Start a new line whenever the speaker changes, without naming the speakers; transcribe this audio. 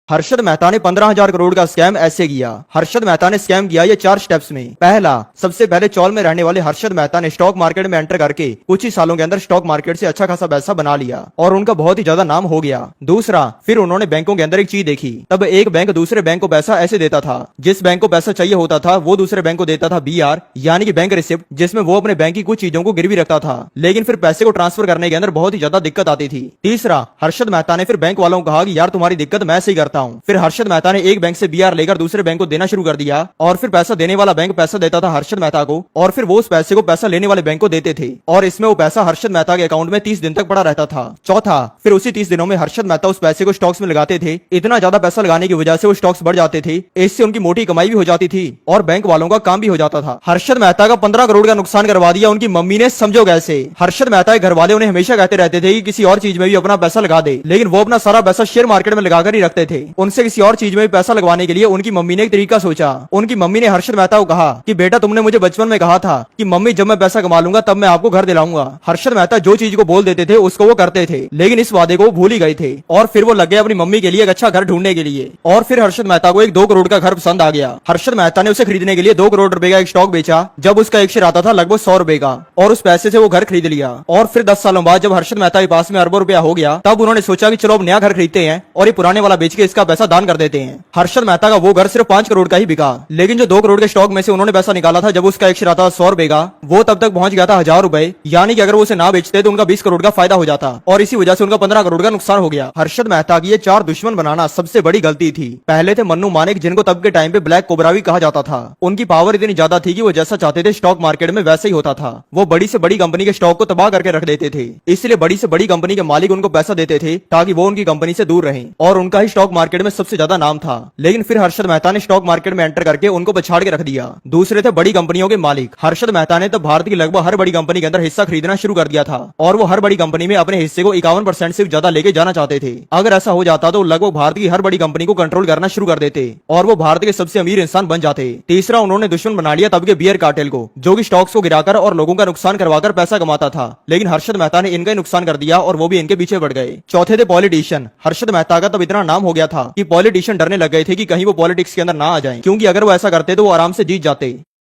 हर्षद मेहता ने 15,000 करोड़ का स्कैम ऐसे किया। हर्षद मेहता ने स्कैम किया ये 4 स्टेप्स में। पहला, सबसे पहले चौल में रहने वाले हर्षद मेहता ने स्टॉक मार्केट में एंटर करके कुछ ही सालों के अंदर स्टॉक मार्केट से अच्छा खासा पैसा बना लिया और उनका बहुत ही ज्यादा नाम हो गया। दूसरा, फिर उन्होंने बैंकों के अंदर एक चीज देखी। तब एक बैंक दूसरे बैंक को पैसा ऐसे देता था, जिस बैंक को पैसा चाहिए होता था वो दूसरे बैंक को देता था BR यानी कि बैंक रिसिप्ट, जिसमें वो अपने बैंक की कुछ चीजों को गिरवी रखता था, लेकिन फिर पैसे को ट्रांसफर करने के अंदर बहुत ही ज्यादा दिक्कत आती थी। तीसरा, हर्षद मेहता ने फिर बैंक वालों को कहा कि यार तुम्हारी दिक्कत मैं से ही करता हूँ। फिर हर्षद मेहता ने एक बैंक से BR लेकर दूसरे बैंक को देना शुरू कर दिया और फिर पैसा देने वाला बैंक पैसा देता था हर्षद मेहता को और फिर वो उस पैसे को पैसा लेने वाले बैंक को देते थे और इसमें वो पैसा हर्षद मेहता के अकाउंट में 30 दिन तक पड़ा रहता था। चौथा, फिर उसी 30 दिनों में हर्षद मेहता उस पैसे को स्टॉक्स में लगाते थे। इतना ज्यादा पैसा लगाने की वजह से वो स्टॉक्स बढ़ जाते थे, इससे उनकी मोटी कमाई भी हो जाती थी और बैंक वालों का काम भी हो जाता था। हर्षद मेहता का 15 करोड़ का नुकसान करवा दिया उनकी मम्मी ने, समझो कैसे। हर्षद मेहता के घर वाले उन्हें हमेशा कहते रहते थे कि किसी और चीज में भी अपना पैसा लगा दे, लेकिन वो अपना सारा पैसा शेयर मार्केट में लगाकर ही रखते थे। उनसे किसी और चीज में भी पैसा लगवाने के लिए उनकी मम्मी ने एक तरीका सोचा। उनकी मम्मी ने हर्षद मेहता को कहा कि बेटा तुमने मुझे बचपन में कहा था कि मम्मी जब मैं पैसा कमा लूंगा तब मैं आपको घर दिलाऊंगा। हर्षद मेहता जो चीज को बोल देते थे उसको वो करते थे, लेकिन इस वादे को वो भूल ही गए थे और फिर वो लग गए अपनी मम्मी के लिए एक अच्छा घर ढूंढने के लिए। और फिर हर्षद मेहता को एक 2 करोड़ का घर पसंद आ गया। हर्षद मेहता ने उसे खरीदने के लिए 2 करोड़ रुपए का एक स्टॉक बेचा, जब उसका एक शेयर आता था लगभग 100 रुपए का, और उस पैसे से वो घर खरीद लिया। और फिर 10 सालों बाद जब हर्षद मेहता के पास में अरबों रुपया हो गया, तब उन्होंने सोचा कि चलो अब नया घर खरीदते हैं और ये पुराने वाला बेच के इसका पैसा दान कर देते हैं। हर्षद मेहता का वो घर सिर्फ 5 करोड़ का ही बिका, लेकिन जो 2 करोड़ के स्टॉक में से उन्होंने पैसा निकाला था जब उसका एक शेयर आता था 100 रुपए का, वो तब तक पहुंच गया था 1000 रुपए, यानी कि अगर वो उसे ना बेचते तो उनका 20 करोड़ का फायदा हो जाता और इसी वजह से उनका 15 करोड़ का नुकसान हो गया। हर्षद मेहता की ये 4 दुश्मन बनाना सबसे बड़ी गलती थी। पहले थे मन्नू मानिक, जिनको तब के टाइम पे ब्लैक कोबरा भी कहा जाता था। उनकी पावर इतनी ज्यादा थी कि वो जैसा चाहते थे स्टॉक मार्केट में वैसे ही होता था। वो बड़ी से बड़ी कंपनी के स्टॉक को तबाह करके रख देते थे, इसलिए बड़ी से बड़ी कंपनी के मालिक उनको पैसा देते थे ताकि वो उनकी कंपनी से दूर रहें और उनका ही स्टॉक मार्केट में सबसे ज्यादा नाम था। लेकिन फिर हर्षद मेहता ने स्टॉक मार्केट में एंटर करके उनको पछाड़ के रख दिया। दूसरे थे बड़ी कंपनियों के मालिक। हर्षद मेहता ने तब भारत की लगभग हर बड़ी कंपनी के अंदर हिस्सा खरीदना शुरू कर दिया था और वो हर बड़ी कंपनी में अपने हिस्से को 51% से ज्यादा लेके जाना चाहते थे। अगर ऐसा हो जाता तो लगभग भारत की हर बड़ी कंपनी को कंट्रोल करना शुरू कर देते और वो भारत के सबसे अमीर इंसान बन जाते। तीसरा, उन्होंने दुश्मन बना लिया तब के बियर कार्टेल को, जो कि स्टॉक्स को गिराकर और लोगों का नुकसान करवाकर पैसा कमाता था, लेकिन हर्षद मेहता ने इनका ही नुकसान कर दिया और वो भी इनके पीछे बढ़ गए। चौथे थे पॉलिटिशियन। हर्षद मेहता का तब इतना नाम हो गया था कि पॉलिटिशियन डरने लग गए थे कि कहीं वो पॉलिटिक्स के अंदर ना आ जाएं, क्योंकि अगर वो ऐसा करते तो वो आराम से जीत जाते।